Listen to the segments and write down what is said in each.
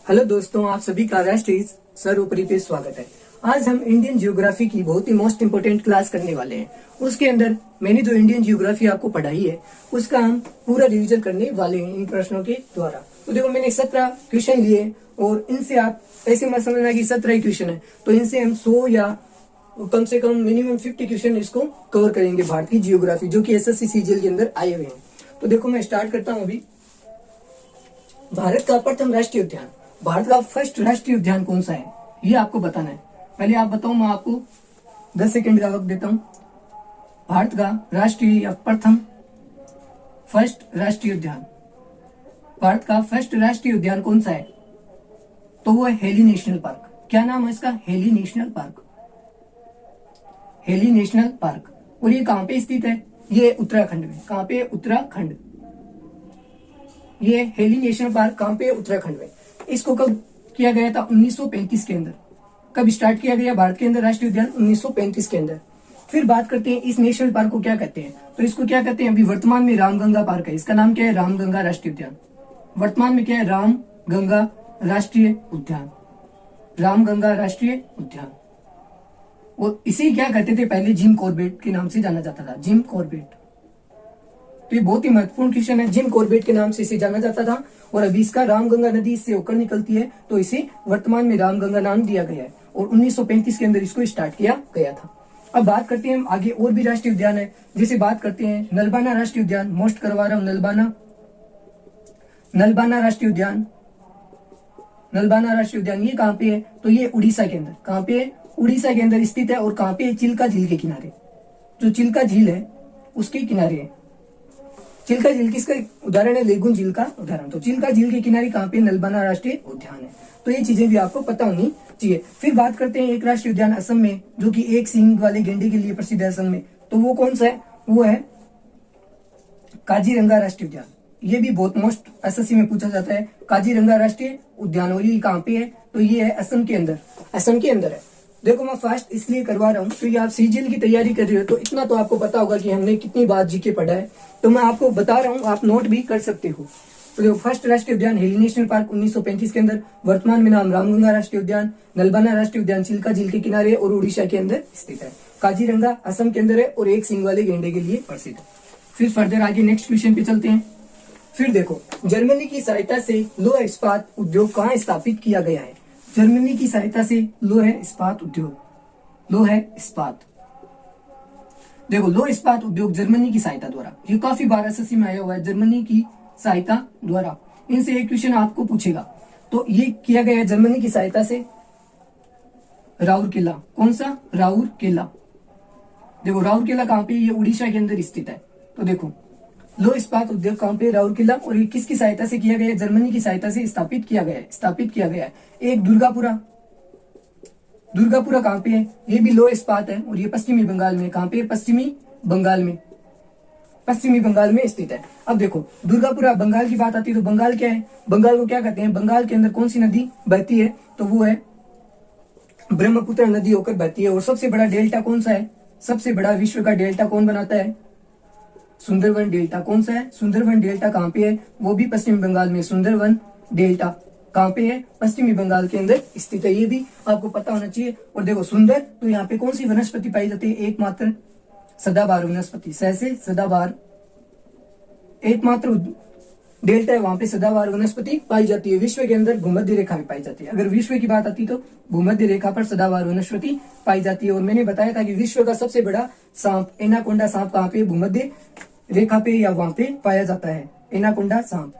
Hello दोस्तों, आप सभी का राष्ट्रीय सर्वोपरि पे स्वागत है। आज हम इंडियन ज्योग्राफी की बहुत ही मोस्ट इम्पोर्टेंट क्लास करने वाले हैं। उसके अंदर मैंने जो इंडियन ज्योग्राफी आपको पढ़ाई है उसका हम पूरा रिवीजन करने वाले हैं इन प्रश्नों के द्वारा। तो देखो, मैंने 17 क्वेश्चन लिए और इनसे आप ऐसे मत समझना कि 17 ही क्वेश्चन है, तो इनसे हम 100 या कम से कम मिनिमम 50 क्वेश्चन इसको कवर करेंगे भारत की जियोग्राफी, जो कि एसएससी सीजीएल के अंदर आए हुए हैं। तो देखो, मैं स्टार्ट करता हूँ अभी। भारत का प्रथम राष्ट्रीय उद्यान, भारत का फर्स्ट राष्ट्रीय उद्यान कौन सा है, ये आपको बताना है। पहले आप बताओ, मैं आपको 10 सेकंड का वक्त देता हूं। भारत का राष्ट्रीय या प्रथम फर्स्ट राष्ट्रीय उद्यान, भारत का फर्स्ट राष्ट्रीय उद्यान कौन सा है? तो वो है हेली नेशनल पार्क। क्या नाम है इसका? Heli national park. Heli national park. और ये कहां पे स्थित है? ये उत्तराखंड में। कहां पे? उत्तराखंड। ये हेली नेशनल पार्क कहां पे? उत्तराखंड में। इसको कब किया गया था? 1935 के अंदर। कब स्टार्ट किया गया भारत के अंदर राष्ट्रीय उद्यान? 1935 के अंदर। फिर बात करते हैं इस नेशनल पार्क को क्या कहते हैं। तो इसको क्या कहते हैं? अभी वर्तमान में रामगंगा पार्क है। इसका नाम क्या है? रामगंगा राष्ट्रीय उद्यान। वर्तमान में क्या है? रामगंगा राष्ट्रीय उद्यान। रामगंगा राष्ट्रीय उद्यान। और इसे क्या कहते थे पहले? जिम कॉर्बेट के नाम से जाना जाता था। Jim Corbett. तो ये बहुत ही महत्वपूर्ण क्वेश्चन है। जिम कॉर्बेट के नाम से इसे जाना जाता था और अभी इसका रामगंगा नदी इससे होकर निकलती है, तो इसे वर्तमान में रामगंगा नाम दिया गया है और 1935 के अंदर इसको स्टार्ट किया गया था। अब बात करते हैं आगे और भी राष्ट्रीय उद्यान है, जैसे बात करते हैं नलबाना राष्ट्रीय उद्यान। मोस्ट करवा रहा हूं, नलबाना राष्ट्रीय उद्यान। नलबाना राष्ट्रीय उद्यान ये कहां पे है? तो ये उड़ीसा के अंदर। कहां पे है? उड़ीसा के अंदर स्थित है। और कहां पे? चिल्का झील के किनारे। जो चिल्का झील है उसके किनारे है। चिल्का झील किसका उदाहरण है? लेगुन झील का उदाहरण। तो चिल्का झील के किनारे कहां पे? नलबाना राष्ट्रीय उद्यान है। तो ये चीजें भी आपको पता होनी चाहिए। फिर बात करते हैं एक राष्ट्रीय उद्यान असम में, जो कि एक सींग वाले गेंडे के लिए प्रसिद्ध है असम में। तो वो कौन सा है? वो है काजीरंगा राष्ट्रीय उद्यान। ये भी बहुत मोस्ट एसएससी में पूछा जाता है, काजीरंगा राष्ट्रीय उद्यान। और ये कहां पे है? तो ये है असम के अंदर। असम के अंदर है। देखो, मैं फास्ट इसलिए करवा रहा हूँ क्योंकि आप सीजीएल की तैयारी कर रहे हो, तो इतना तो आपको पता होगा कि हमने कितनी बार जीके पढ़ा है। तो मैं आपको बता रहा हूँ, आप नोट भी कर सकते हो। तो देखो, फर्स्ट राष्ट्रीय उद्यान हेली नेशनल पार्क 1935 के अंदर। वर्तमान में नाम रामगंगा राष्ट्रीय उद्यान। नलबाना राष्ट्रीय उद्यान चिल्का झील के किनारे और उड़ीसा के अंदर स्थित है। काजीरंगा असम के अंदर है और एक सींग वाले गेंडे के लिए प्रसिद्ध है। फिर फर्दर आगे नेक्स्ट क्वेश्चन पे चलते हैं। फिर देखो, जर्मनी की सहायता से लौह इस्पात उद्योग कहाँ स्थापित किया गया है? जर्मनी की सहायता से लौह इस्पात उद्योग, लौह इस्पात। देखो, लौह इस्पात उद्योग जर्मनी की सहायता द्वारा, ये काफी बार एसएससी में आया हुआ है, जर्मनी की सहायता द्वारा। इनसे एक क्वेश्चन आपको पूछेगा। तो ये किया गया है जर्मनी की सहायता से। राउरकेला। कौन सा? राउरकेला। देखो, राउरकेला कहां पे? ये उड़ीसा के अंदर स्थित है। तो देखो, लौह इस्पात उद्योग कहां पे? राउरकेला। और ये किसकी सहायता से किया गया है? जर्मनी की सहायता से स्थापित किया गया है। स्थापित किया गया है। एक दुर्गापुरा। दुर्गापुरा कहां पे है? ये भी लौह इस्पात है और ये पश्चिमी बंगाल में। कहां पे? पश्चिमी बंगाल में। पश्चिमी बंगाल में स्थित है। अब देखो, दुर्गापुरा बंगाल की बात आती है तो बंगाल क्या है? बंगाल को क्या कहते हैं? बंगाल के अंदर कौन सी नदी बहती है? तो वो है ब्रह्मपुत्र नदी होकर बहती है। और सबसे बड़ा डेल्टा कौन सा है? सबसे बड़ा विश्व का डेल्टा कौन बनाता है? सुंदरवन डेल्टा। कौन सा है? सुंदरवन डेल्टा। कहां पे है? वो भी पश्चिमी बंगाल में। सुंदरवन डेल्टा कहां पे है? पश्चिमी बंगाल के अंदर स्थित है। ये भी आपको पता होना चाहिए। और देखो, सुंदर, तो यहाँ पे कौन सी वनस्पति पाई जाती है? एकमात्र सदाबहार वनस्पति। सहसे सदाबहार एकमात्र डेल्टा है, वहां पे सदाबहार वनस्पति पाई जाती है। विश्व के अंदर भूमध्य रेखा में पाई जाती है। अगर विश्व की बात आती तो भूमध्य रेखा पर सदाबहार वनस्पति पाई जाती है। और मैंने बताया था कि विश्व का सबसे बड़ा सांप एनाकोंडा सांप कहां पे? भूमध्य रेखा पे या वहां पे पाया जाता है, एनाकोंडा सांप।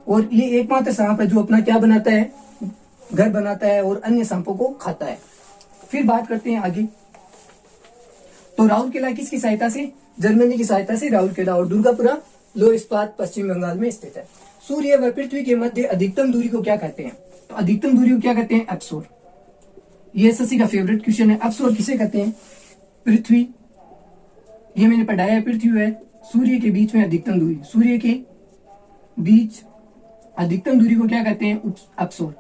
और ये एकमात्र सांप है जो अपना क्या बनाता है? घर बनाता है और अन्य सांपों को खाता है। फिर बात करते हैं आगे। तो राउरकेला किसकी सहायता से? जर्मनी की सहायता से राउरकेला। और दुर्गापुरा लौह इस्पात पश्चिम बंगाल में स्थित है। सूर्य व पृथ्वी के मध्य अधिकतम दूरी को क्या कहते हैं? तो अधिकतम दूरी को क्या कहते हैं? एप्सोर। ये एसएससी का फेवरेट क्वेश्चन है। एप्सोर किसे कहते हैं? पृथ्वी, ये मैंने पढ़ाया है, पृथ्वी है सूर्य के बीच में अधिकतम दूरी। सूर्य के बीच अधिकतम दूरी को क्या कहते हैं? एप्सोर।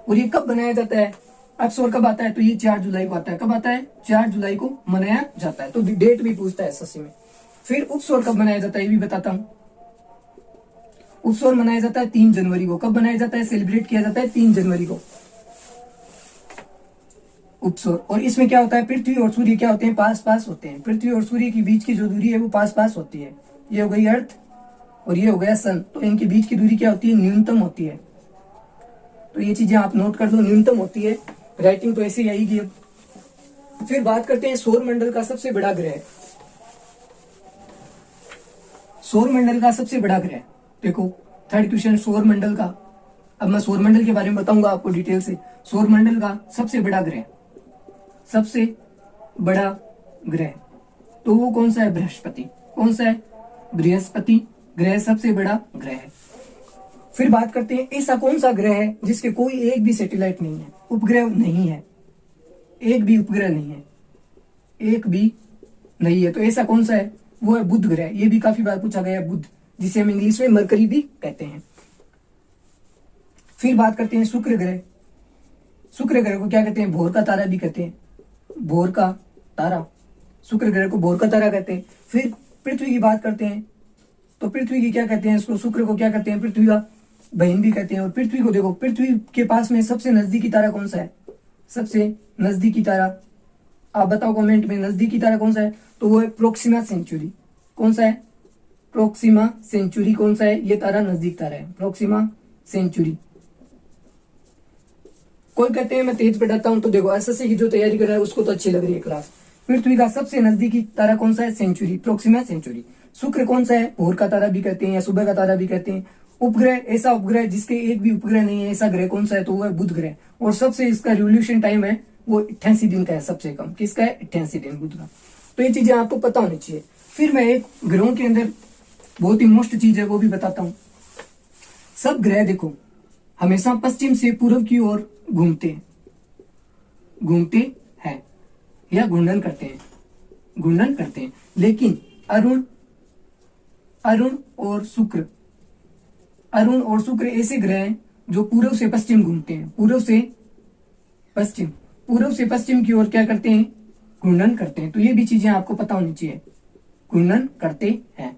और ये कब बनाया जाता है? एप्सोर कब आता है? तो ये 4 जुलाई को आता है। कब आता है? 4 जुलाई को मनाया जाता है। तो डेट भी पूछता है एसएससी में। फिर उपसौर कब मनाया जाता है? ये भी बताता हूं। उपसौर मनाया जाता है 3 जनवरी को। कब मनाया जाता है, सेलिब्रेट किया जाता है 3 जनवरी को उपसौर। और इसमें क्या होता है, पृथ्वी और सूर्य क्या होते हैं, पास पास होते हैं। पृथ्वी और सूर्य के बीच की जो दूरी है वो पास पास होती है। ये हो गई अर्थ और ये हो गया सन, तो इनके बीच की दूरी क्या होती है, न्यूनतम होती है। तो ये चीजें आप नोट कर दो, न्यूनतम होती है। राइटिंग तो ऐसे ही आएगी। अब फिर बात करते हैं सौर मंडल का सबसे बड़ा ग्रह। सौर मंडल का सबसे बड़ा ग्रह, देखो थर्ड क्वेश्चन सौर मंडल का। अब मैं सौर मंडल के बारे में बताऊंगा आपको डिटेल से। सौर मंडल का सबसे बड़ा ग्रह, सबसे बड़ा ग्रह, तो वो कौन सा है, बृहस्पति। कौन सा है, बृहस्पति ग्रह सबसे बड़ा ग्रह है। फिर बात करते हैं ऐसा कौन सा ग्रह है जिसके कोई एक भी सैटेलाइट नहीं है, उपग्रह नहीं है, एक भी उपग्रह नहीं है, एक भी नहीं है। तो ऐसा कौन सा है, वो है बुध ग्रह। ये भी काफी बार पूछा गया है, बुध, जिसे हम इंग्लिश में मरकरी भी कहते हैं। फिर बात करते हैं शुक्र ग्रह। शुक्र ग्रह को क्या कहते हैं, भोर का तारा भी कहते हैं, भोर का तारा। शुक्र ग्रह को भोर का तारा कहते हैं। फिर पृथ्वी की बात करते हैं, तो पृथ्वी की क्या कहते हैं इसको, शुक्र को क्या कहते हैं, पृथ्वी का बहन भी कहते हैं। और पृथ्वी को देखो, पृथ्वी के पास में सबसे नजदीकी तारा कौन सा है, सबसे नजदीकी तारा, आप बताओ कमेंट में, नजदीकी तारा कौन सा है, तो वो है प्रोक्सिमा सेंचुरी। कौन सा है, प्रोक्सिमा सेंचुरी। कौन सा है, ये तारा नजदीक तारा है, प्रोक्सिमा सेंचुरी। कोई कहते हैं मैं तेज पढ़ाता हूं, तो देखो एसएससी की जो तैयारी कर रहा है उसको तो अच्छी लग रही है क्लास। पृथ्वी का सबसे नजदीकी तारा कौन सा है, सेंचुरी, प्रोक्सिमा सेंचुरी। शुक्र कौन सा है, भोर का तारा भी कहते हैं या सुबह का तारा भी कहते हैं। उपग्रह, ऐसा उपग्रह जिसके एक भी उपग्रह नहीं है, ऐसा ग्रह कौन सा है, तो वो है बुध ग्रह। और सबसे इसका रिवोल्यूशन टाइम है वो 88 दिन का है, सबसे कम। किसका है, 88 दिन बुध का। तो ये चीजें आपको पता होनी चाहिए। फिर मैं एक ग्रहों के अंदर बहुत ही मोस्ट चीज है वो भी बताता हूं। सब ग्रह देखो हमेशा पश्चिम से पूर्व की ओर घूमते हैं या घूर्णन करते हैं। लेकिन अरुण और शुक्र ऐसे ग्रह हैं जो पूर्व से पश्चिम घूमते हैं, पूर्व से पश्चिम की ओर क्या करते हैं, घूर्णन करते हैं। तो ये भी चीजें आपको पता होनी चाहिए, घूर्णन करते हैं।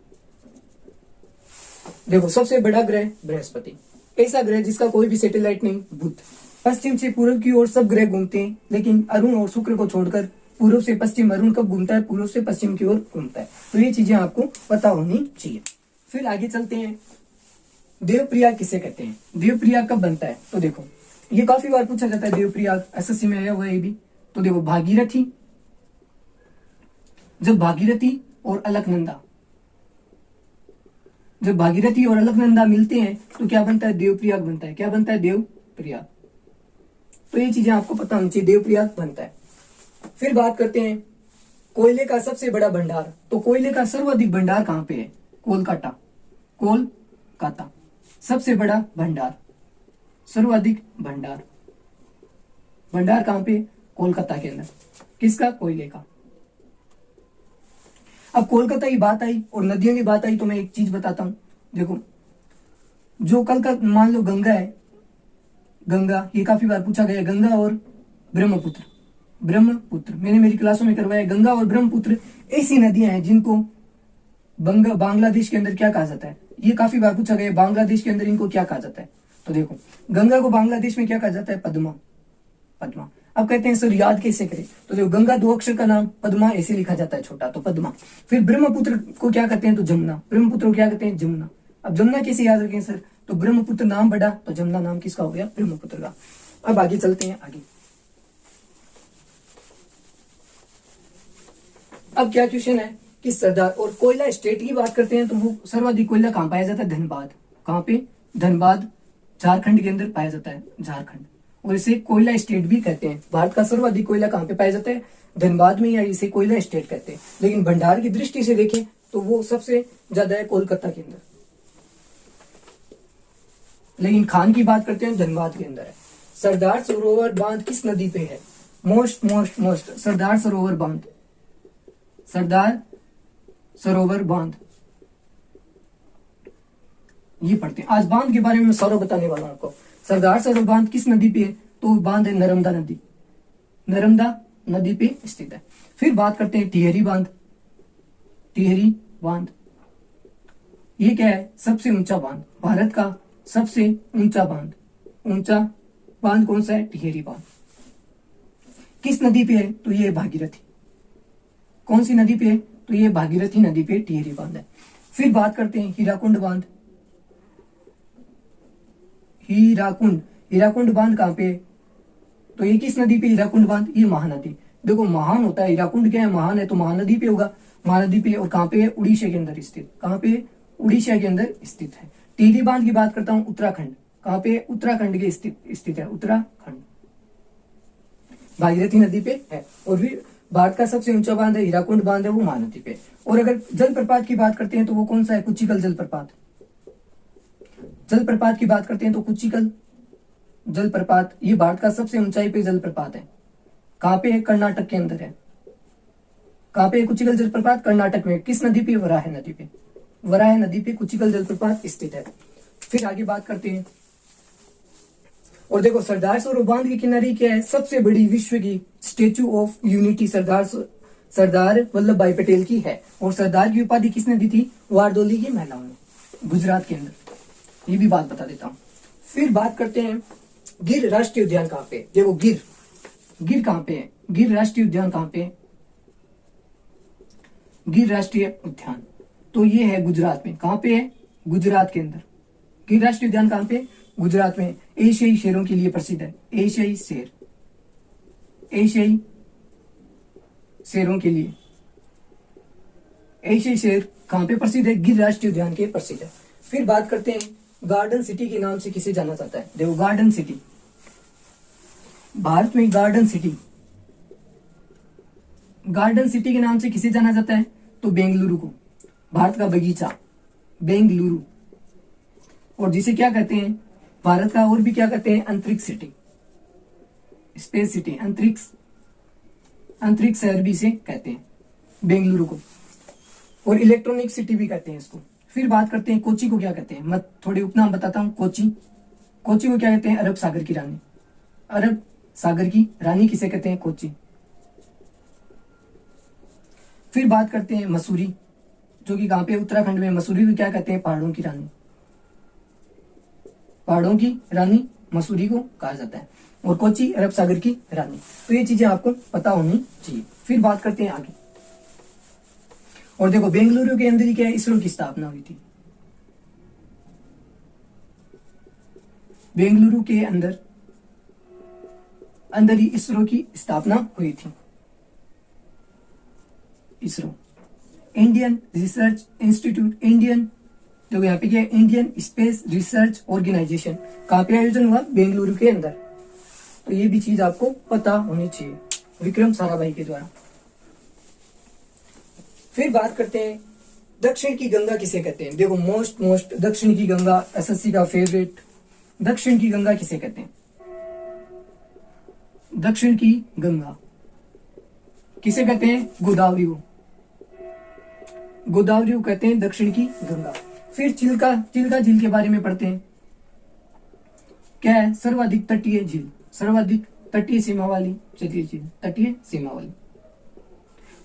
देखो सबसे बड़ा ग्रह बृहस्पति, ऐसा ग्रह जिसका कोई भी सैटेलाइट नहीं, बुध। पश्चिम से पूर्व की ओर सब ग्रह घूमते हैं, लेकिन अरुण और शुक्र को छोड़कर पूर्व से पश्चिम। अरुण कब घूमता है, पूर्व से पश्चिम की ओर घूमता है। तो ये चीजें आपको पता होनी चाहिए। फिर आगे चलते हैं, देवप्रयाग किसे कहते हैं, देवप्रयाग कब बनता है, तो देखो ये काफी बार पूछा जाता है, देवप्रयाग एसएससी में आया हुआ है भी। तो देखो भागीरथी, जब भागीरथी और अलकनंदा मिलते हैं तो क्या बनता है, देवप्रयाग बनता है। क्या बनता है, देवप्रयाग। तो ये चीजें आपको पता होनी चाहिए, देवप्रयाग बनता है। फिर बात करते हैं कोयले का सबसे बड़ा भंडार। तो कोयले का सर्वाधिक भंडार कहां पे है, कोलकाता सबसे बड़ा भंडार, सर्वाधिक भंडार कहां पे, कोलकाता के अंदर। किसका, कोयले का। अब कोलकाता की बात आई और नदियों की बात आई तो मैं एक चीज बताता हूं। देखो जो कल का मान लो गंगा है, गंगा ये काफी बार पूछा गया, गंगा और ब्रह्मपुत्र मैंने मेरी क्लासों में करवाया। गंगा और ब्रह्मपुत्र ऐसी नदियां हैं जिनको बांग्लादेश के अंदर क्या कहा जाता है, ये काफी बार पूछा गया, बांग्लादेश के अंदर इनको क्या कहा जाता है। तो देखो गंगा को बांग्लादेश में क्या कहा जाता है, पद्मा। अब कहते हैं सर याद कैसे करें, तो देखो गंगा 2 अक्षर का नाम, पद्मा ऐसे लिखा जाता है छोटा, तो पद्मा। फिर ब्रह्मपुत्र को क्या कहते हैं, तो जमुना। ब्रह्मपुत्र को क्या कहते हैं, जमुना। अब जमुना कैसे याद रखें सर, तो ब्रह्मपुत्र नाम बड़ा तो जमुना नाम किसका हो गया, ब्रह्मपुत्र का। अब आगे चलते हैं आगे। अब क्या क्वेश्चन है कि सरदार और कोयला स्टेट की बात करते हैं, तो वो सर्वाधिक कोयला कहां पाया जाता है, धनबाद। कहां पे, धनबाद, झारखंड के अंदर पाया जाता है, झारखंड। और इसे कोयला स्टेट भी कहते हैं। भारत का सर्वाधिक कोयला कहां पे पाया जाता है, धनबाद में, या इसे कोयला स्टेट कहते हैं। लेकिन भंडार की दृष्टि से देखें तो वो सबसे ज्यादा है कोलकाता के अंदर। लेकिन खान की बात करते हैं, धनबाद के अंदर है। सरदार सरोवर बांध किस नदी पे है, मोस्ट सरदार सरोवर बांध ये पढ़ते हैं। आज बांध के बारे में मैं सारा बताने वाला हूं आपको। सरदार सरोवर बांध किस नदी पे है, तो बांध है नर्मदा नदी पे स्थित है। फिर बात करते हैं टिहरी बांध। ये क्या है? सबसे ऊंचा बांध, भारत का सबसे ऊंचा बांध। ऊंचा बांध कौन सा है? टिहरी बांध। किस नदी पे है? तो ये भागीरथी। कौन सी नदी पे है? तो ये भागीरथी नदी पे टिहरी बांध है। फिर बात करते हैं हीराकुंड बांध। हीराकुंड बांध कहां पे है? तो ये किस नदी पे हीराकुंड बांध? ये महानदी। देखो महान होता है, हीराकुंड क्या है? महान है, तो महानदी पे होगा। महानदी पे, और कहां पे है? उड़ीसा के अंदर स्थित। कहां पे? उड़ीसा के अंदर स्थित है। टिहरी बांध की बात करता हूं, उत्तराखंड। कहां पे? उत्तराखंड के स्थित है, उत्तराखंड। भागीरथी नदी पे है। और फिर भारत का सबसे ऊंचा बांध है हीराकुंड बांध है, वो महानदी पे। और अगर जलप्रपात की बात करते हैं तो वो कौन सा है? कुचिकल जलप्रपात। जलप्रपात की बात करते हैं तो कुचिकल जलप्रपात, ये भारत का सबसे ऊंचाई पे जलप्रपात है। कहां पे है? कर्नाटक के अंदर है। कहां पे कुचिकल जलप्रपात? कर्नाटक में। किस नदी पे? वराह नदी पे। वराह नदी पे कुचिकल जलप्रपात स्थित है। फिर आगे बात करते हैं, और देखो सरदार सरोवर बांध के किनारे क्या है? सबसे बड़ी विश्व की statue of unity Sardar Vallabh भाई पटेल की है। और सरदार की उपाधि किसने दी थी? वारदोली की महिलाओं ने, गुजरात के अंदर। ये भी बात बता देता हूं। फिर बात करते हैं गिर राष्ट्रीय उद्यान कहां पे? देखो गिर कहां पे है? गिर राष्ट्रीय उद्यान कहां पे है? गिर राष्ट्रीय उद्यान तो ये है गुजरात में। कहां पे है? गुजरात के अंदर। गिर राष्ट्रीय उद्यान कहां पे? गुजरात में। एशियाई शेरों के लिए प्रसिद्ध है। एशियाई शेरों के लिए। एशियाई शेर कहां पे प्रसिद्ध है? गिर राष्ट्रीय उद्यान के प्रसिद्ध है। फिर बात करते हैं गार्डन सिटी के नाम से किसे जाना जाता है? देखो गार्डन सिटी, भारत में गार्डन सिटी के नाम से किसे जाना जाता है? तो बेंगलुरु को, भारत का बगीचा बेंगलुरु। और जिसे क्या कहते हैं भारत का, और भी क्या कहते हैं? अंतरिक्ष सिटी, स्पेस सिटी, अंतरिक्ष शहर भी इसे कहते हैं बेंगलुरु को। और इलेक्ट्रॉनिक सिटी भी कहते हैं इसको। फिर बात करते हैं कोची को क्या कहते हैं? मैं थोड़े उपनाम बताता हूं। कोची को क्या कहते हैं? अरब सागर की रानी। अरब सागर की रानी किसे कहते हैं? कोची। फिर बात करते हैं मसूरी, जो कि कहां पे? उत्तराखंड में। मसूरी को क्या कहते हैं? पहाड़ों की रानी। पहाड़ों की रानी मसूरी को कहा जाता है। और कोची अरब सागर की रानी। तो ये चीजें आपको पता होनी चाहिए। फिर बात करते हैं आगे, और देखो बेंगलुरु के अंदर ही क्या है? इसरो की स्थापना हुई थी। बेंगलुरु के अंदर ही इसरो की स्थापना हुई थी। इसरो, इंडियन रिसर्च इंस्टीट्यूट, देखो यहाँ पे क्या है? Indian Space Research Organisation. कहां पे आयोजन हुआ? बेंगलुरु के अंदर। तो ये भी चीज आपको पता होनी चाहिए, विक्रम साराभाई के द्वारा। फिर बात करते हैं दक्षिण की गंगा किसे कहते हैं? देखो मोस्ट दक्षिण की गंगा, एसएससी का फेवरेट। दक्षिण की गंगा किसे कहते हैं? दक्षिण की गंगा किसे कहते हैं? गोदावरी को कहते हैं दक्षिण की गंगा। फिर चिल्का झील के बारे में पढ़ते हैं। क्या है? सर्वाधिक तटीय झील, सर्वाधिक तटीय सीमा वाली झील, तटीय सीमा वाली।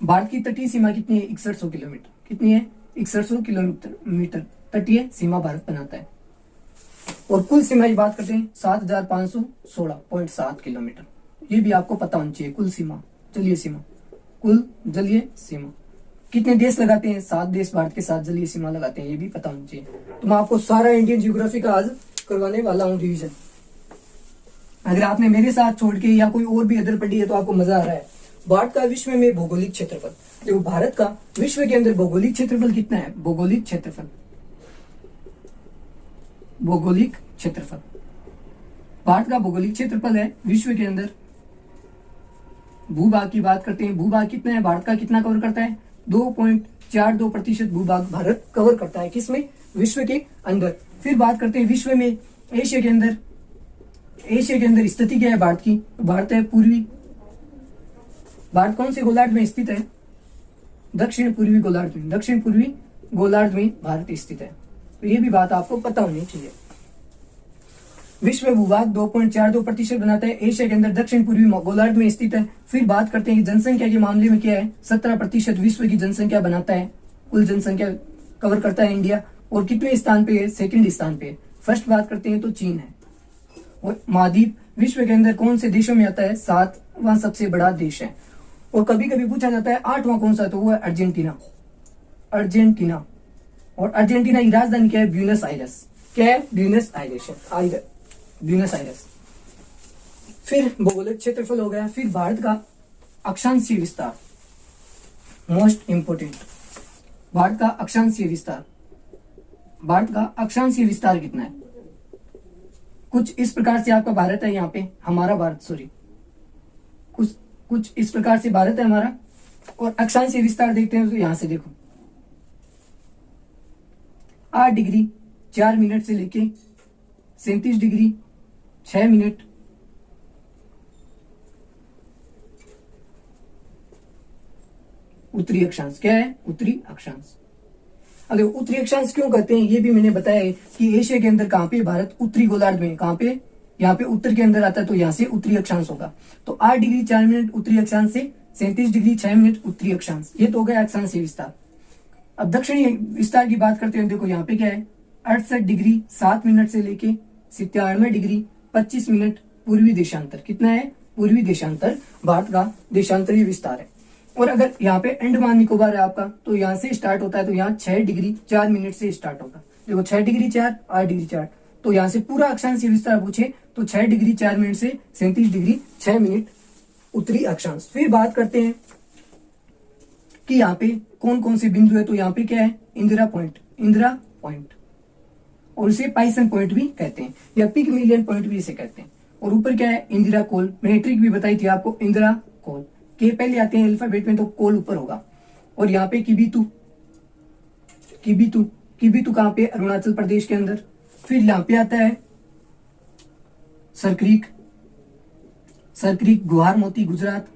भारत की तटीय सीमा कितनी है? 6100 किलोमीटर। कितनी है? 6100 किलोमीटर तटीय सीमा भारत बनाता है। और कुल सीमा की बात करते हैं 7516.7 किलोमीटर। ये भी आपको पता होना चाहिए। कुल सीमा, जलीय सीमा, कुल जलीय सीमा कितने देश लगाते हैं? 7 देश भारत के साथ जलीय सीमा लगाते हैं। ये भी पता होना चाहिए। तो मैं आपको सारा इंडियन ज्योग्राफी का आज करवाने वाला हूँ रिवीजन। अगर आपने मेरे साथ छोड़ के या कोई और भी अदर पढ़ी है तो आपको मजा आ रहा है। भारत का विश्व में भौगोलिक क्षेत्रफल, देखो भारत का विश्व के अंदर भौगोलिक क्षेत्रफल कितना है? भौगोलिक क्षेत्रफल भारत का भौगोलिक क्षेत्रफल है विश्व के अंदर। भूभाग की बात करते हैं। भूभाग कितना है? भारत का कितना कवर करता है? 2.42% भूभाग भारत कवर करता है। किसमें? विश्व के अंदर। फिर बात करते हैं विश्व में एशिया के अंदर स्थिति क्या है भारत की? भारत है पूर्वी। भारत कौन से गोलार्ध में स्थित है? दक्षिण पूर्वी गोलार्ध में भारत स्थित है। तो ये भी बात आपको पता होनी चाहिए। विश्व भूभाग 2.42% बनाता है। एशिया के अंदर दक्षिण पूर्वी गोलार्ध में स्थित है। फिर बात करते हैं कि जनसंख्या के मामले में क्या है? 17% विश्व की जनसंख्या बनाता है। कुल जनसंख्या कवर करता है इंडिया। और कितने स्थान पे है? सेकंड स्थान पे। फर्स्ट बात करते हैं तो चीन है। और महाद्वीप विश्व के अंदर कौन से देशों में आता है? 7वां सबसे बड़ा देश है। और कभी कभी पूछा जाता है 8वां कौन सा, तो वो है अर्जेंटीना। अर्जेंटीना। और अर्जेंटीना की राजधानी क्या है? Buenos Aires. क्या है? Buenos Aires. Buenos Aires. फिर भौगोलिक क्षेत्रफल हो गया। फिर भारत का अक्षांशीय विस्तार, मोस्ट इंपोर्टेंट। भारत का अक्षांशीय विस्तार। भारत का अक्षांशीय विस्तार कितना है? कुछ इस प्रकार से आपका भारत है, यहाँ पे हमारा भारत, सॉरी, कुछ इस प्रकार से भारत है हमारा। और अक्षांशीय विस्तार देखते हैं तो यहां से देखो 8 डिग्री 4 मिनट से लेके 37 डिग्री 6 मिनट उत्तरी अक्षांश। क्या है? उत्तरी अक्षांश। अगर उत्तरी अक्षांश क्यों कहते हैं ये भी मैंने बताया है कि एशिया के अंदर कहां पे? भारत उत्तरी गोलार्ध में। कहां पे? यहाँ पे उत्तर के अंदर आता है, तो यहाँ से उत्तरी अक्षांश होगा। तो 8 डिग्री 4 मिनट उत्तरी अक्षांश से 37 डिग्री 6 मिनट उत्तरी अक्षांश। ये तो हो गया अक्षांशीय विस्तार। अब दक्षिणी विस्तार की बात करते हैं। देखो यहाँ पे क्या है? 68 डिग्री 7 मिनट से लेके 97 डिग्री 25 मिनट पूर्वी देशांतर। कितना है? पूर्वी देशांतर भारत का देशांतरीय विस्तार है। और अगर यहाँ पे अंडमान निकोबार है आपका, तो यहाँ से स्टार्ट होता है, तो यहाँ 6 डिग्री 4 मिनट से स्टार्ट होगा। देखो 6 डिग्री 4 8 डिग्री 4, तो यहाँ से पूरा अक्षांशीय विस्तार पूछे तो 6 डिग्री 4 मिनट से 37 डिग्री 6 मिनट उत्तरी अक्षांश। फिर बात करते हैं कि यहाँ पे कौन कौन से बिंदु है। तो यहाँ पे क्या है? इंदिरा पॉइंट। इंदिरा पॉइंट, और इसे पाइसन पॉइंट भी कहते हैं, या पिगमिलियन पॉइंट भी इसे कहते हैं। और ऊपर क्या है? इंदिरा कोल। मैंने ट्रिक भी बताई थी आपको, इंदिरा कोल के पहले आते हैं अल्फाबेट में, तो कोल ऊपर होगा। और यहाँ पे किबितु। किबितु किबितु कहाँ पे? अरुणाचल प्रदेश के अंदर। फिर यहाँ पे आता है सरक्रीक। सरक्रीक गुहार मोती गुजरात।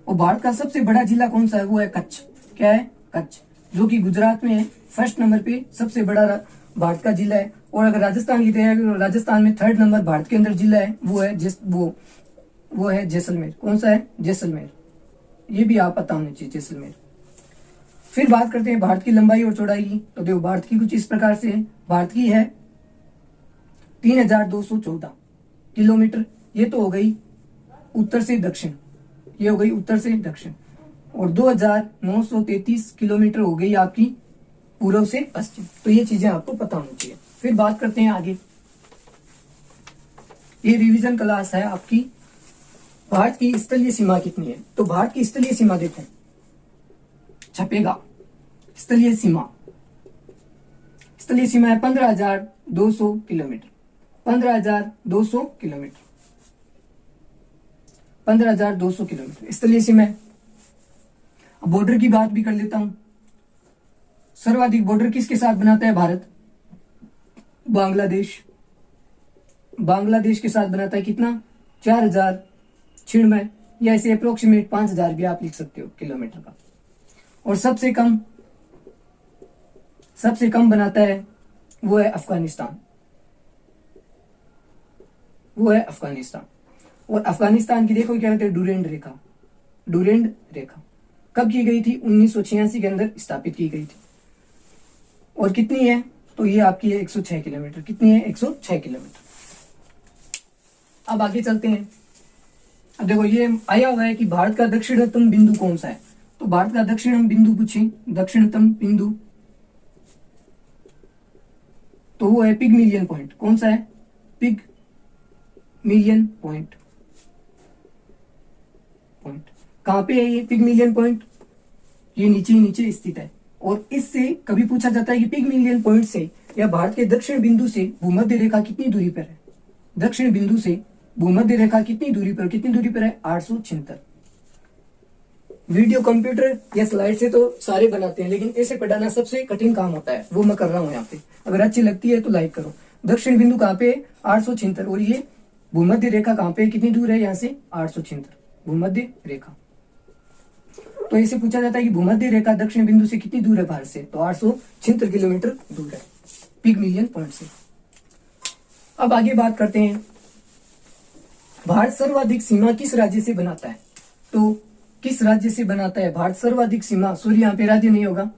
और भारत का सबसे बड़ा जिला कौन सा है? वो है कच्छ। क्या है? कच्छ, जो कि गुजरात में है। फर्स्ट नंबर पे सबसे बड़ा भारत का जिला है। और अगर राजस्थान की तैयारी, राजस्थान में 3rd नंबर भारत के अंदर जिला है, वो है जैसलमेर। कौन सा है? जैसलमेर। ये भी आप पता होना चाहिए, जैसलमेर। फिर बात करते हैं भारत की लंबाई और चौड़ाई की। तो देखो भारत की कुछ इस प्रकार से है। भारत की है 3214 किलोमीटर। ये तो हो गई उत्तर से दक्षिण, ये हो गई उत्तर से दक्षिण। और 2933 किलोमीटर हो गई आपकी पूर्व से पश्चिम। तो ये चीजें आपको पता होनी चाहिए। फिर बात करते हैं आगे, ये रिवीजन क्लास है आपकी। भारत की स्थलीय सीमा कितनी है? तो भारत की स्थलीय सीमा देखो, छपेगा स्थलीय सीमा। स्थलीय सीमा है 15,200 किलोमीटर। 15,200 किलोमीटर। 15,200 किलोमीटर स्थलीय सीमा है। अब बॉर्डर की बात भी कर लेता हूं। सर्वाधिक बॉर्डर किसके साथ बनाता है भारत? बांग्लादेश। बांग्लादेश के साथ बनाता है कितना? 4,096, या इसे अप्रोक्सीमेट 5,000 भी आप लिख सकते हो किलोमीटर का। और सबसे कम बनाता है वो है अफगानिस्तान। वो है अफगानिस्तान। और अफगानिस्तान की देखो क्या कहते हैं? डुरेंड रेखा। डुरेंड रेखा कब की गई थी? 1986 के अंदर स्थापित की गई थी। और कितनी है? तो ये आपकी है 106 किलोमीटर। कितनी है? 106 किलोमीटर। अब आगे चलते हैं। अब देखो ये आया हुआ है कि भारत का दक्षिणतम बिंदु कौन सा है। तो भारत का दक्षिणतम बिंदु पूछे, दक्षिणतम बिंदु, तो वो है पिगमिलियन पॉइंट। कौन सा है? पिगमिलियन पॉइंट। कहां पे है ये पिगमिलियन पॉइंट? ये नीचे स्थित है। और इससे कभी पूछा जाता है कि पिगमिलियन पॉइंट से या भारत के दक्षिण बिंदु से भूमध्य रेखा कितनी दूरी पर है? दक्षिण बिंदु से भूमध्य रेखा कितनी दूरी पर है? 876। वीडियो कंप्यूटर या स्लाइड से तो सारे बनाते हैं, लेकिन ऐसे पढ़ाना सबसे कठिन काम होता है, वो मैं कर रहा हूं यहाँ पे। अगर अच्छी लगती है तो लाइक करो। दक्षिण बिंदु कहाँ पे? 876। और ये भूमध्य रेखा कहाँ पे? कितनी दूर है यहाँ से? 876 भूमध्य रेखा। तो इसे पूछा जाता है कि भूमध्य रेखा दक्षिण बिंदु से कितनी दूर है भारत से? तो 876 किलोमीटर दूर है पिगमिलियन पॉइंट से। अब आगे बात करते हैं, भारत सर्वाधिक सीमा किस राज्य से बनाता है? तो किस राज्य से बनाता है भारत सर्वाधिक सीमा? सॉरी यहाँ पे राज्य नहीं होगा,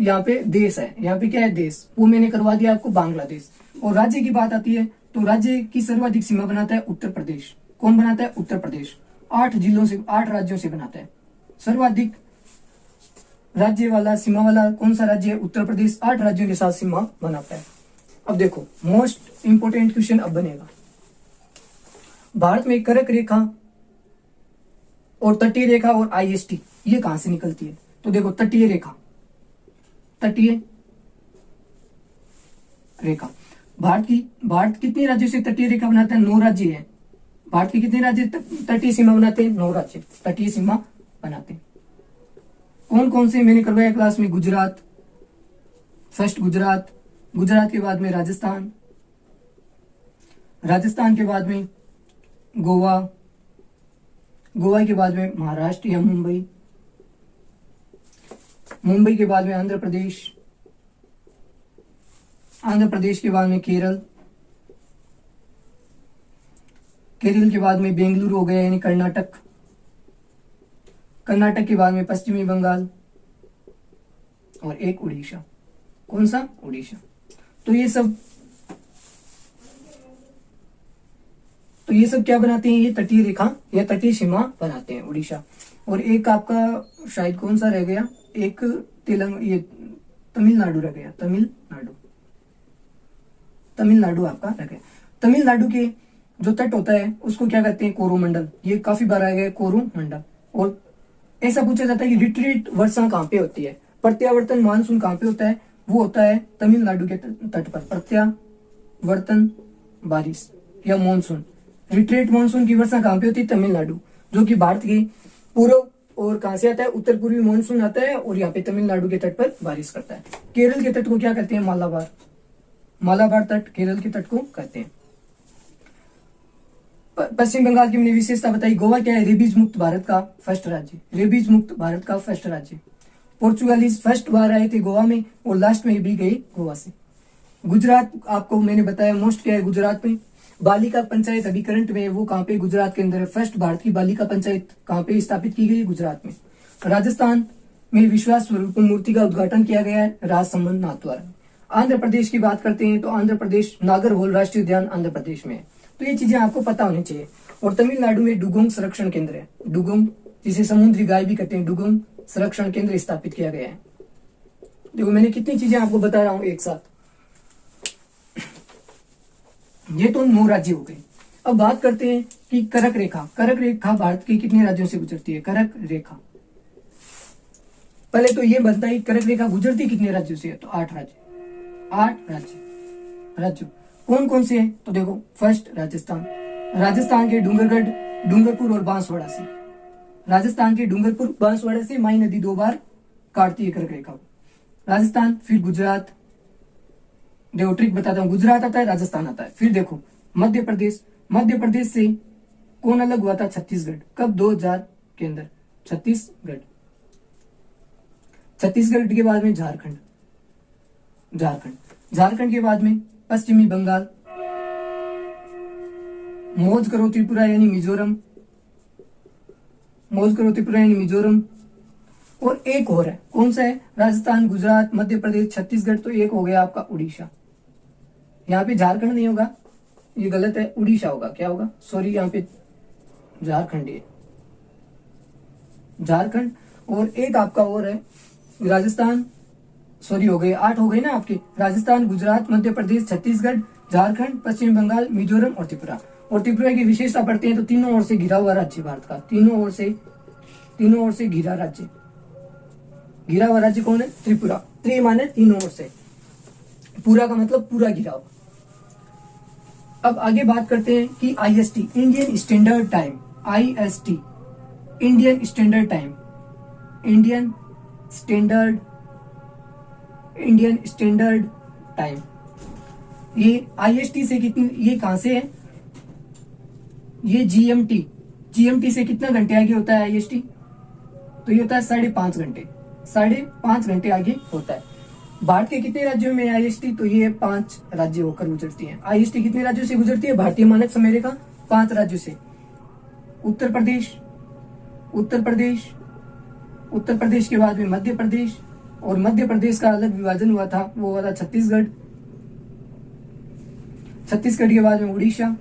यहाँ पे देश है, यहाँ पे क्या है देश, वो मैंने करवा दिया आपको बांग्लादेश। और राज्य की बात आती है तो राज्य की सर्वाधिक सीमा बनाता है उत्तर प्रदेश। कौन बनाता है? उत्तर प्रदेश। 8 जिलों से, 8 राज्यों से बनाता है। सर्वाधिक राज्य वाला, सीमा वाला कौन सा राज्य है? उत्तर प्रदेश। 8 राज्यों के साथ सीमा बनाता है। अब देखो मोस्ट इंपोर्टेंट क्वेश्चन अब बनेगा, भारत में कर्क रेखा और तटीय रेखा और IST ये कहां से निकलती है? तो देखो तटीय रेखा, तटीय रेखा भारत कितने राज्यों से तटीय रेखा बनाता है? 9 राज्य है। भारत के कितने राज्य तटीय सीमा बनाते हैं? 9 राज्य तटीय सीमा बनाते हैं। कौन कौन से मैंने करवाया क्लास में? गुजरात, फर्स्ट गुजरात, गुजरात के बाद में राजस्थान, राजस्थान के बाद में गोवा, गोवा के बाद में महाराष्ट्र या मुंबई, मुंबई के बाद में आंध्र प्रदेश, आंध्र प्रदेश के बाद में केरल, केरल के बाद में बेंगलुरु हो गया यानी कर्नाटक, कर्नाटक के बाद में पश्चिमी बंगाल और एक उड़ीसा। कौन सा? उड़ीसा। तो ये सब क्या बनाते हैं? ये तटीय रेखा या तटीय सीमा बनाते हैं उड़ीसा। और एक आपका शायद कौन सा रह गया? एक ये तमिलनाडु रह गया, तमिलनाडु आपका रह गया। तमिलनाडु के जो तट होता है उसको क्या कहते हैं? कोरोमंडल। ये काफी बार आया गया कोरोमंडल। और ऐसा पूछा जाता है कि रिट्रीट वर्षा कहाँ पे होती है? प्रत्यावर्तन मानसून कहाँ पे होता है? वो होता है तमिलनाडु के तट पर। प्रत्यावर्तन बारिश या मानसून, रिट्रीट मानसून की वर्षा कहाँ पे होती है? तमिलनाडु, जो कि भारत के पूर्व और कहां से आता है? उत्तर पूर्वी मानसून आता है और यहाँ पे तमिलनाडु के तट पर बारिश करता है। केरल के तट को क्या कहते हैं? मालाबार, मालाबार तट केरल के तट को कहते हैं। पश्चिम बंगाल की मैंने विशेषता बताई। गोवा क्या है? रेबीज मुक्त भारत का फर्स्ट राज्य, रेबीज मुक्त भारत का फर्स्ट राज्य। पोर्चुगालीज फर्स्ट बार आए थे गोवा में और लास्ट में भी गए गोवा से। गुजरात आपको मैंने बताया मोस्ट क्या है गुजरात में? बालिका पंचायत अभी करंट में है, वो कहाँ पे? गुजरात के अंदर है। फर्स्ट भारत की बालिका पंचायत कहाँ पे स्थापित की गई है? गुजरात में। राजस्थान में विश्वास स्वरूप मूर्ति का उद्घाटन किया गया है राजसमंद नाथ द्वारा। आंध्र प्रदेश की बात करते हैं तो आंध्र प्रदेश नागरहोल राष्ट्रीय उद्यान आंध्र प्रदेश में है। तो ये चीजें आपको पता होनी चाहिए। और तमिलनाडु में डुगोंग संरक्षण केंद्र है, डुगोंग जिसे समुद्री गाय भी कहते हैं, डुगोंग संरक्षण केंद्र स्थापित किया गया है। देखो मैंने कितनी चीजें आपको बता रहा हूं एक साथ। ये तो 9 राज्य हो गए। अब बात करते हैं कि कर्क रेखा, कर्क रेखा भारत के कितने राज्यों से गुजरती है? कर्क रेखा, पहले तो ये बनता है कर्क रेखा गुजरती कितने राज्यों से है? तो 8 राज्य, 8 राज्य कौन कौन से हैं? तो देखो फर्स्ट राजस्थान, राजस्थान के डूंगरगढ़, डूंगरपुर और बांसवाड़ा से, राजस्थान के डूंगरपुर बांसवाड़ा से माई नदी 2 बार काटती है कर्क रेखा को। राजस्थान, फिर गुजरात, देखो ट्रिक बताता हूं, गुजरात आता है, राजस्थान आता है। फिर देखो मध्य प्रदेश, मध्य प्रदेश से कौन अलग हुआ था? छत्तीसगढ़। कब? 2000 के अंदर छत्तीसगढ़, छत्तीसगढ़ के बाद में झारखंड, झारखंड के बाद में पश्चिमी बंगाल, मौज करो त्रिपुरा यानी मिजोरम, मौज करो त्रिपुरा यानी मिजोरम। और एक और है, कौन सा है? राजस्थान, गुजरात, मध्य प्रदेश, छत्तीसगढ़। तो एक हो गया आपका उड़ीसा। यहाँ पे झारखंड नहीं होगा, ये गलत है, उड़ीसा होगा। क्या होगा? सॉरी, यहाँ पे झारखंड है, झारखंड। और एक आपका और है राजस्थान, सॉरी हो गए 8 हो गए ना आपके, राजस्थान, गुजरात, मध्य प्रदेश, छत्तीसगढ़, झारखंड, पश्चिम बंगाल, मिजोरम और त्रिपुरा। और त्रिपुरा की विशेषता पढ़ते हैं तो तीनों ओर से घिरा हुआ राज्य भारत का, तीनों ओर से घिरा राज्य, घिरा हुआ राज्य कौन है? त्रिपुरा। त्रि माने तीनों ओर से, पूरा का मतलब पूरा घिरा हुआ। अब आगे बात करते हैं कि IST, Indian standard time, IST, Indian standard time, Indian standard time. ये IST से कितनी, ये कहां से है? ये GMT से कितना घंटे आगे होता है IST? तो ये होता है 5.5 घंटे, 5.5 घंटे आगे होता है। भारत के कितने राज्यों में IST? तो ये 5 राज्य होकर गुजरती है। IST कितने राज्यों से गुजरती है? भारतीय मानक समय रेखा 5 राज्यों से, उत्तर प्रदेश के बाद में मध्य प्रदेश, और मध्य प्रदेश का अलग विभाजन हुआ था, वो हुआ था छत्तीसगढ़। छत्तीसगढ़ के बाद में उड़ीसा,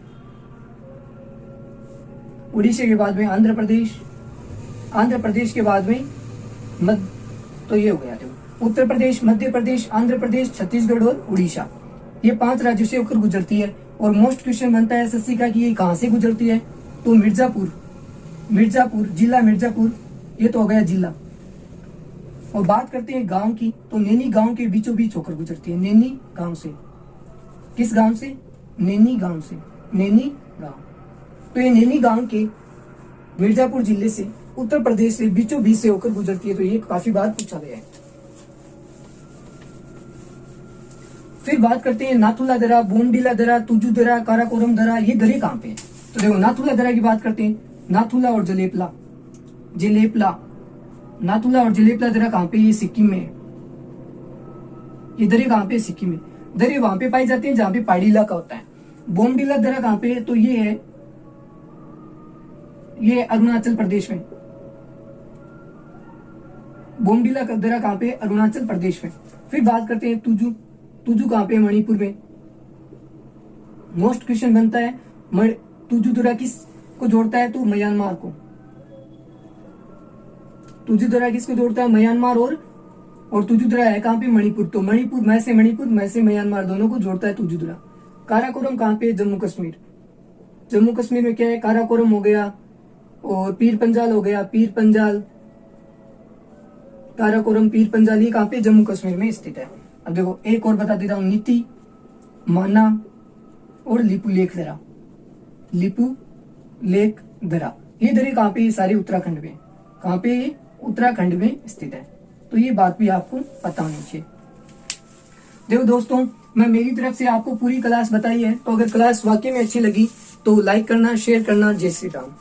उड़ीसा के बाद में आंध्र प्रदेश, आंध्र प्रदेश के बाद में तो ये हो गया देखो, उत्तर प्रदेश, मध्य प्रदेश, आंध्र प्रदेश, छत्तीसगढ़ और उड़ीसा, ये 5 राज्यों से होकर गुजरती है। और मोस्ट क्वेश्चन बनता है एसएससी का कि ये कहां से गुजरती है, तो मिर्जापुर, मिर्जापुर जिला, मिर्जापुर ये तो हो गया जिला। और बात करते हैं गांव की, तो नैनी गांव के बीचों बीच होकर गुजरती है, नैनी गांव से। किस गांव से? नैनी गांव से, नैनी गांव। तो ये नैनी गांव के मिर्जापुर जिले से, उत्तर प्रदेश से बीचों बीच से होकर गुजरती है, तो ये काफी बार पूछा गया है। फिर बात करते हैं नाथुला दर्रा, बोमडिला दर्रा, तुजू दर्रा, काराकोरम दर्रा, ये दर्रे कहां पे है? तो देखो नाथुला दर्रा की बात करते हैं, नाथुला और जलेपला, जलेपला, नाथुला और जलेपला दर्रा कहां पे? ये सिक्किम में है। ये दर्रे कहां पे? सिक्किम में। दर्रे वहां पे पाई जाते हैं जहां पे पहाड़ी इलाका होता है। बोमडिला दर्रा कहां पे है? तो ये है, ये अरुणाचल प्रदेश में। बोमडिला का दर्रा कहां पे? अरुणाचल प्रदेश में। फिर बात करते हैं तुजू, तुजू कहां पे? मणिपुर में। मोस्ट क्वेश्चन बनता है तुजू दर्रा किस को जोड़ता है? तो म्यांमार को। तुजू दर्रा किसको जोड़ता है? म्यांमार और तुजू दर्रा है कहां पे? मणिपुर। तो मणिपुर, मैं से म्यांमार दोनों को जोड़ता है तुजू दर्रा। काराकोरम कहां पे? जम्मू कश्मीर। जम्मू कश्मीर में क्या है? काराकोरम हो गया और पीर पंजाल हो गया, पीर पंजाल, काराकोरम, पीर पंजाल, ये कहां पे? जम्मू कश्मीर में स्थित है। अब देखो एक और बता देता हूं, नीति, माना और लिपू लेक दर्रा, लिपू लेक दर्रा, ये दर्रे कहां पे? ये सारे उत्तराखंड में। कहां पे? ये उत्तराखंड में स्थित है। तो ये बात भी आपको पता होनी चाहिए। देखो दोस्तों, मैं मेरी तरफ से आपको पूरी क्लास बताई है, तो अगर क्लास वाकई में अच्छी लगी तो लाइक करना, शेयर करना। जय श्री राम।